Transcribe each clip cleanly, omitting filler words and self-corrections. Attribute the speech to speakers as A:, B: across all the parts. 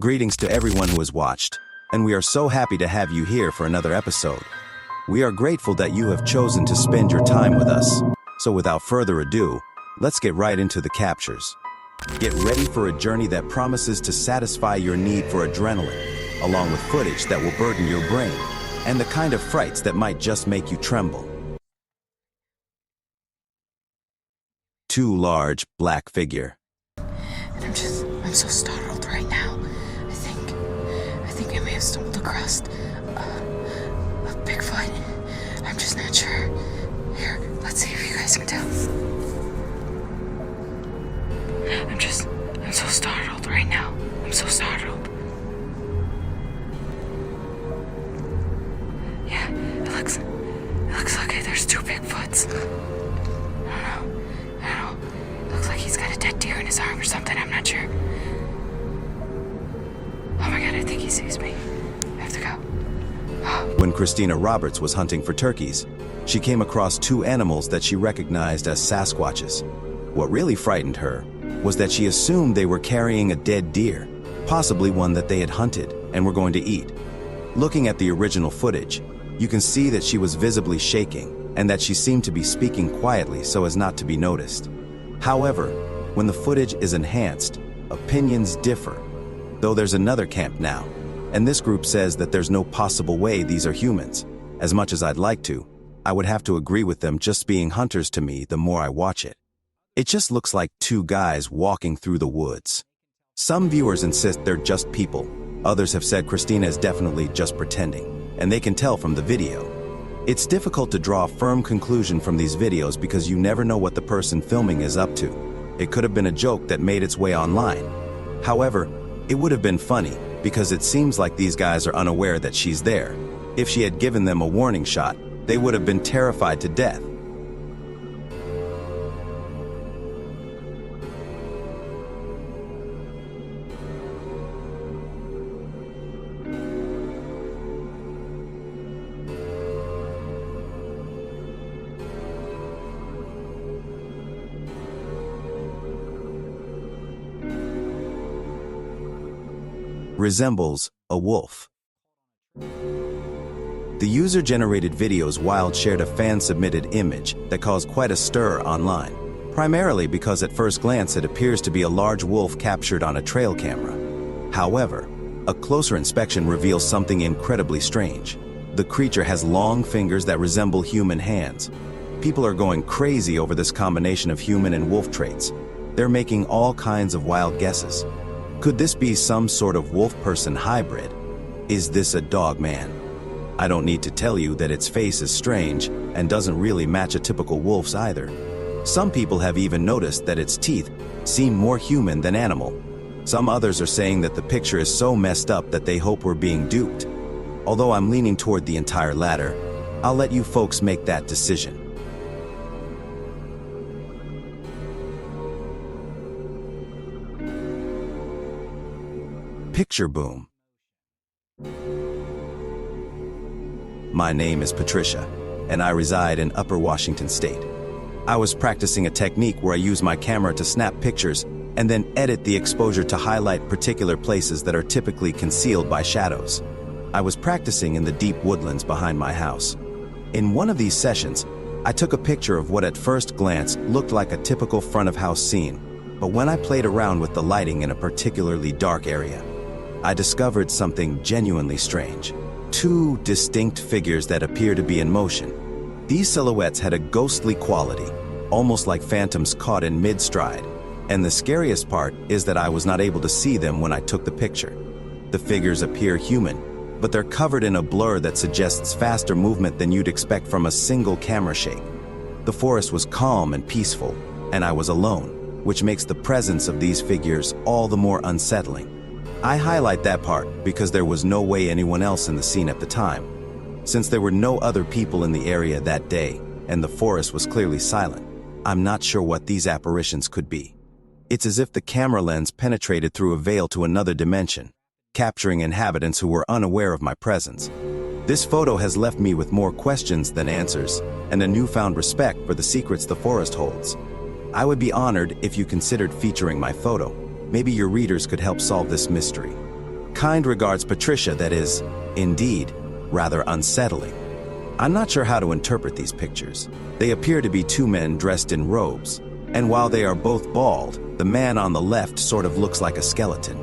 A: Greetings to everyone who has watched, and we are so happy to have you here for another episode. We are grateful that you have chosen to spend your time with us. So without further ado, let's get right into the captures. Get ready for a journey that promises to satisfy your need for adrenaline, along with footage that will burden your brain, and the kind of frights that might just make you tremble. Two large, black figure.
B: And I'm so startled right now. I think I may have stumbled across a Bigfoot. I'm just not sure. Here, let's see if you guys can tell. I'm so startled right now. I'm so startled. Yeah, it looks like there's two Bigfoots. I don't know. It looks like he's got a dead deer in his arm or something. I'm not sure. Oh my god, I think he sees me. I have to go.
A: When Christina Roberts was hunting for turkeys, she came across two animals that she recognized as Sasquatches. What really frightened her was that she assumed they were carrying a dead deer, possibly one that they had hunted and were going to eat. Looking at the original footage, you can see that she was visibly shaking and that she seemed to be speaking quietly so as not to be noticed. However, when the footage is enhanced, opinions differ. Though there's another camp now, and this group says that there's no possible way these are humans. As much as I'd like to, I would have to agree with them just being hunters to me the more I watch it. It just looks like two guys walking through the woods. Some viewers insist they're just people. Others have said Christina is definitely just pretending, and they can tell from the video. It's difficult to draw a firm conclusion from these videos because you never know what the person filming is up to. It could have been a joke that made its way online. However, it would have been funny because it seems like these guys are unaware that she's there. If she had given them a warning shot, they would have been terrified to death. Resembles a wolf. The user-generated video's Wild shared a fan-submitted image that caused quite a stir online, primarily because at first glance it appears to be a large wolf captured on a trail camera. However, a closer inspection reveals something incredibly strange. The creature has long fingers that resemble human hands. People are going crazy over this combination of human and wolf traits. They're making all kinds of wild guesses. Could this be some sort of wolf-person hybrid? Is this a dog man? I don't need to tell you that its face is strange and doesn't really match a typical wolf's either. Some people have even noticed that its teeth seem more human than animal. Some others are saying that the picture is so messed up that they hope we're being duped. Although I'm leaning toward the entire latter, I'll let you folks make that decision. Picture boom. My name is Patricia, and I reside in Upper Washington State. I was practicing a technique where I use my camera to snap pictures and then edit the exposure to highlight particular places that are typically concealed by shadows. I was practicing in the deep woodlands behind my house. In one of these sessions, I took a picture of what at first glance looked like a typical front-of-house scene, but when I played around with the lighting in a particularly dark area, I discovered something genuinely strange. Two distinct figures that appear to be in motion. These silhouettes had a ghostly quality, almost like phantoms caught in mid-stride. And the scariest part is that I was not able to see them when I took the picture. The figures appear human, but they're covered in a blur that suggests faster movement than you'd expect from a single camera shake. The forest was calm and peaceful, and I was alone, which makes the presence of these figures all the more unsettling. I highlight that part because there was no way anyone else in the scene at the time. Since there were no other people in the area that day, and the forest was clearly silent, I'm not sure what these apparitions could be. It's as if the camera lens penetrated through a veil to another dimension, capturing inhabitants who were unaware of my presence. This photo has left me with more questions than answers, and a newfound respect for the secrets the forest holds. I would be honored if you considered featuring my photo. Maybe your readers could help solve this mystery. Kind regards, Patricia. That is, indeed, rather unsettling. I'm not sure how to interpret these pictures. They appear to be two men dressed in robes, and while they are both bald, the man on the left sort of looks like a skeleton.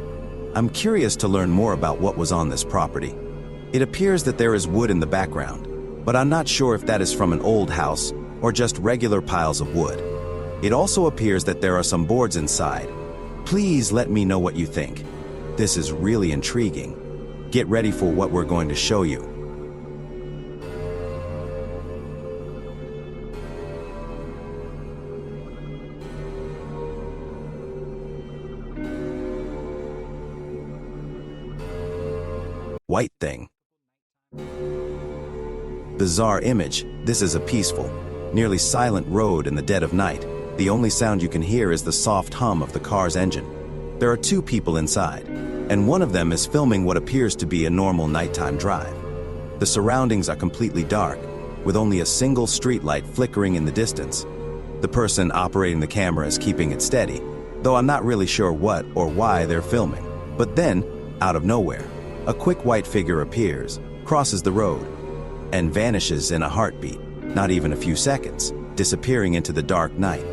A: I'm curious to learn more about what was on this property. It appears that there is wood in the background, but I'm not sure if that is from an old house or just regular piles of wood. It also appears that there are some boards inside. Please let me know what you think. This is really intriguing. Get ready for what we're going to show you. White thing. Bizarre image. This is a peaceful, nearly silent road in the dead of night. The only sound you can hear is the soft hum of the car's engine. There are two people inside, and one of them is filming what appears to be a normal nighttime drive. The surroundings are completely dark, with only a single street light flickering in the distance. The person operating the camera is keeping it steady, though I'm not really sure what or why they're filming. But then, out of nowhere, a quick white figure appears, crosses the road, and vanishes in a heartbeat, not even a few seconds, disappearing into the dark night.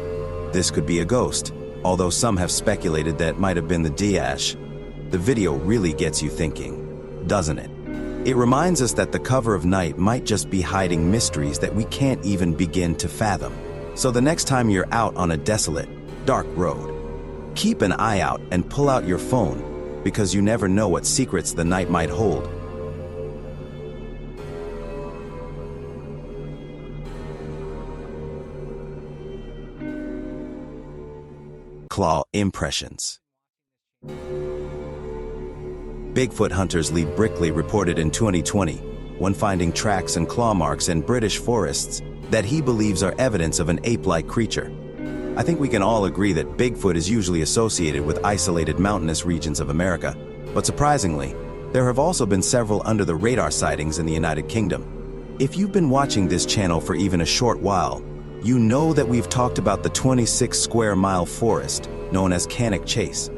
A: This could be a ghost, although some have speculated that it might have been the Daesh. The video really gets you thinking, doesn't it? It reminds us that the cover of night might just be hiding mysteries that we can't even begin to fathom. So the next time you're out on a desolate, dark road, keep an eye out and pull out your phone, because you never know what secrets the night might hold. Claw impressions. Bigfoot hunters Lee Brickley reported in 2020, when finding tracks and claw marks in British forests that he believes are evidence of an ape-like creature. I think we can all agree that Bigfoot is usually associated with isolated mountainous regions of America, but surprisingly, there have also been several under-the-radar sightings in the United Kingdom. If you've been watching this channel for even a short while, you know that we've talked about the 26-square-mile forest known as Cannock Chase.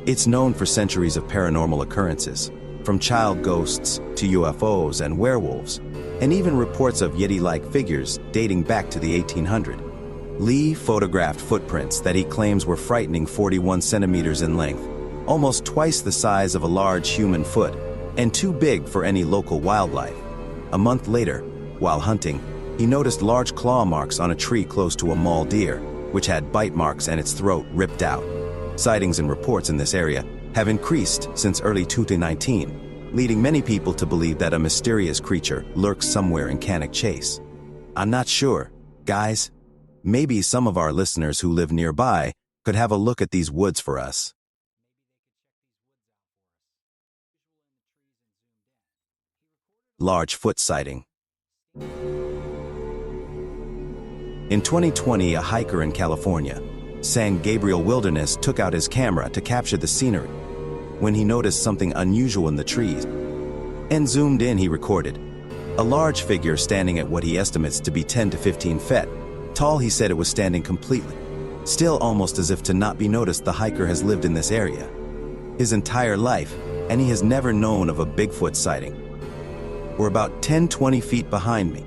A: It's known for centuries of paranormal occurrences, from child ghosts to UFOs and werewolves, and even reports of Yeti-like figures dating back to the 1800s. Lee photographed footprints that he claims were frightening 41 centimeters in length, almost twice the size of a large human foot, and too big for any local wildlife. A month later, while hunting, he noticed large claw marks on a tree close to a mall deer, which had bite marks and its throat ripped out. Sightings and reports in this area have increased since early 2019, leading many people to believe that a mysterious creature lurks somewhere in Cannock Chase. I'm not sure, guys. Maybe some of our listeners who live nearby could have a look at these woods for us. Large foot sighting. In 2020, a hiker in California, San Gabriel Wilderness, took out his camera to capture the scenery. When he noticed something unusual in the trees and zoomed in, he recorded a large figure standing at what he estimates to be 10 to 15 feet tall. He said it was standing completely still, almost as if to not be noticed. The hiker has lived in this area his entire life, and he has never known of a Bigfoot sighting. We're about 10-20 feet behind me,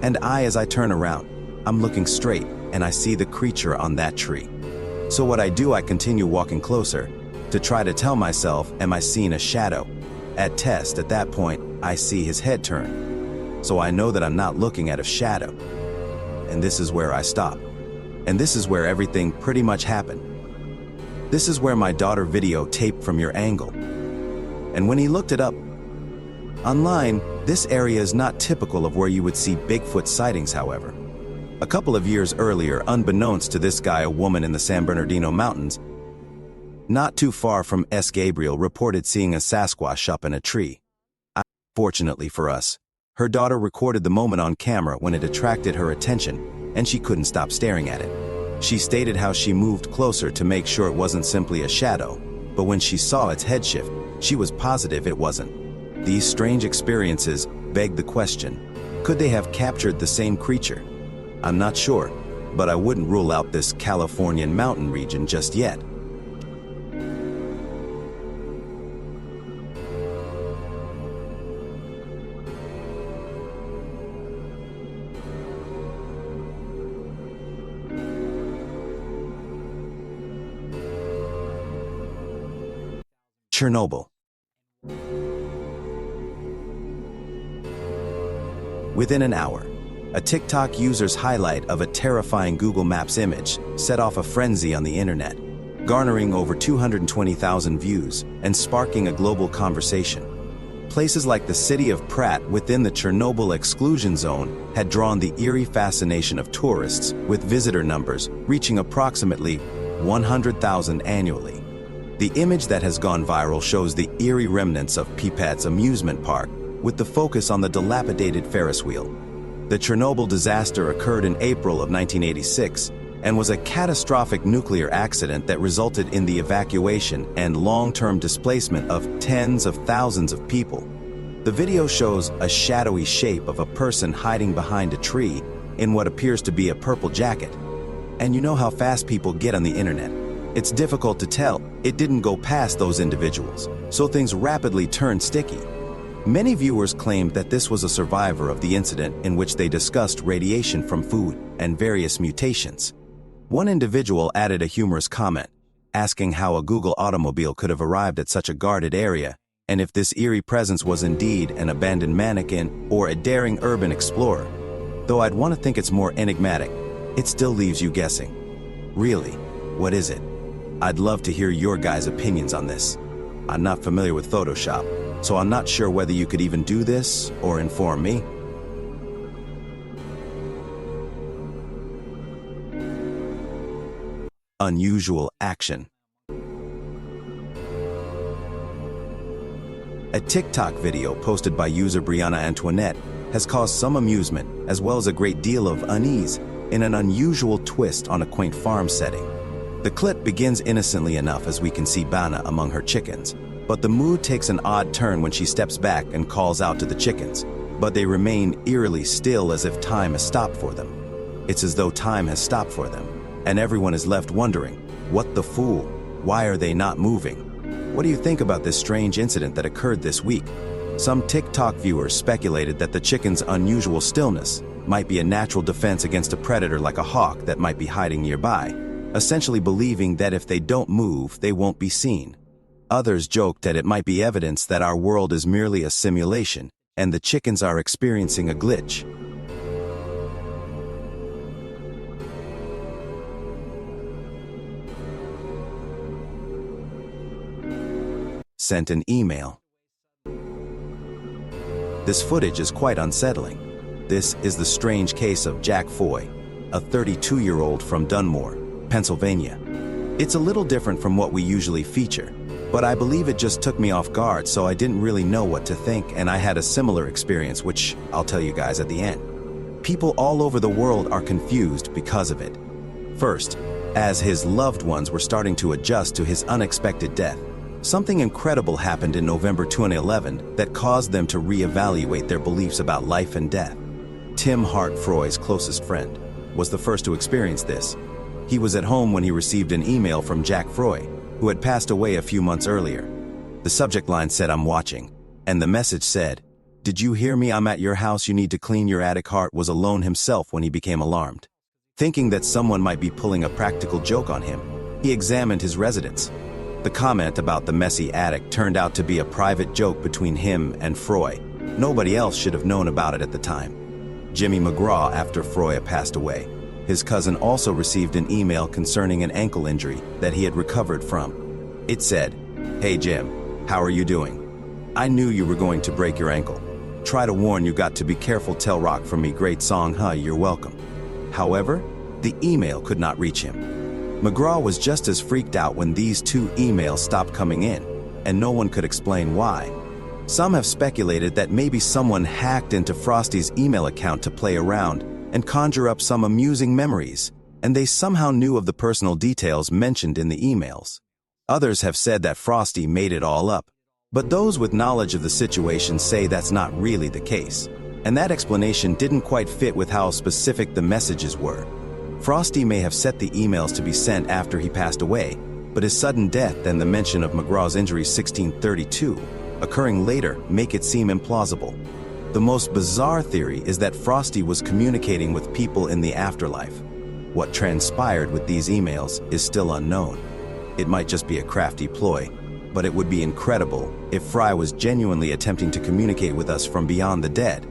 A: and as I turn around, I'm looking straight, and I see the creature on that tree. So what I do, I continue walking closer to try to tell myself, am I seeing a shadow? At that point, I see his head turn. So I know that I'm not looking at a shadow. And this is where I stop. And this is where everything pretty much happened. This is where my daughter videotaped from your angle. And when he looked it up online, this area is not typical of where you would see Bigfoot sightings, however. A couple of years earlier, unbeknownst to this guy, a woman in the San Bernardino Mountains, not too far from S. Gabriel, reported seeing a Sasquatch up in a tree. Fortunately for us, her daughter recorded the moment on camera when it attracted her attention, and she couldn't stop staring at it. She stated how she moved closer to make sure it wasn't simply a shadow, but when she saw its head shift, she was positive it wasn't. These strange experiences beg the question, could they have captured the same creature? I'm not sure, but I wouldn't rule out this Californian mountain region just yet. Chernobyl. Within an hour, a TikTok user's highlight of a terrifying Google Maps image set off a frenzy on the internet, garnering over 220,000 views and sparking a global conversation. Places like the city of Pratt within the Chernobyl exclusion zone had drawn the eerie fascination of tourists, with visitor numbers reaching approximately 100,000 annually. The image that has gone viral shows the eerie remnants of Pripyat's amusement park, with the focus on the dilapidated Ferris wheel. The Chernobyl disaster occurred in April of 1986 and was a catastrophic nuclear accident that resulted in the evacuation and long-term displacement of tens of thousands of people. The video shows a shadowy shape of a person hiding behind a tree in what appears to be a purple jacket. And you know how fast people get on the internet. It's difficult to tell. It didn't go past those individuals, so things rapidly turned sticky. Many viewers claimed that this was a survivor of the incident, in which they discussed radiation from food and various mutations. One individual added a humorous comment, asking how a Google automobile could have arrived at such a guarded area, and if this eerie presence was indeed an abandoned mannequin or a daring urban explorer. Though I'd want to think it's more enigmatic, it still leaves you guessing. Really, what is it? I'd love to hear your guys' opinions on this. I'm not familiar with Photoshop, so I'm not sure whether you could even do this or inform me. Unusual action. A TikTok video posted by user Brianna Antoinette has caused some amusement as well as a great deal of unease in an unusual twist on a quaint farm setting. The clip begins innocently enough as we can see Bana among her chickens, but the mood takes an odd turn when she steps back and calls out to the chickens, but they remain eerily still as if time has stopped for them. It's as though time has stopped for them, and everyone is left wondering, what the fool? Why are they not moving? What do you think about this strange incident that occurred this week? Some TikTok viewers speculated that the chicken's unusual stillness might be a natural defense against a predator like a hawk that might be hiding nearby, essentially believing that if they don't move, they won't be seen. Others joked that it might be evidence that our world is merely a simulation and the chickens are experiencing a glitch. Sent an email. This footage is quite unsettling. This is the strange case of Jack Foy, a 32-year-old from Dunmore, Pennsylvania. It's a little different from what we usually feature, but I believe it just took me off guard, so I didn't really know what to think, and I had a similar experience, which I'll tell you guys at the end. People all over the world are confused because of it. First, as his loved ones were starting to adjust to his unexpected death, something incredible happened in November 2011 that caused them to reevaluate their beliefs about life and death. Tim Hart, Froy's closest friend, was the first to experience this. He was at home when he received an email from Jack Froy, who had passed away a few months earlier. The subject line said, "I'm watching," and the message said, "Did you hear me? I'm at your house. You need to clean your attic." Hart was alone himself when he became alarmed. Thinking that someone might be pulling a practical joke on him, he examined his residence. The comment about the messy attic turned out to be a private joke between him and Froy. Nobody else should have known about it at the time. Jimmy McGraw, after Froy passed away, his cousin, also received an email concerning an ankle injury that he had recovered from. It said, "Hey Jim, how are you doing? I knew you were going to break your ankle. Try to warn you, got to be careful, tell Rock from me, great song, huh, you're welcome." However, the email could not reach him. McGraw was just as freaked out when these two emails stopped coming in, and no one could explain why. Some have speculated that maybe someone hacked into Frosty's email account to play around and conjure up some amusing memories, and they somehow knew of the personal details mentioned in the emails. Others have said that Frosty made it all up, but those with knowledge of the situation say that's not really the case, and that explanation didn't quite fit with how specific the messages were. Frosty may have set the emails to be sent after he passed away, but his sudden death and the mention of McGraw's injury 1632 occurring later make it seem implausible. The most bizarre theory is that Frosty was communicating with people in the afterlife. What transpired with these emails is still unknown. It might just be a crafty ploy, But it would be incredible if Fry was genuinely attempting to communicate with us from beyond the dead.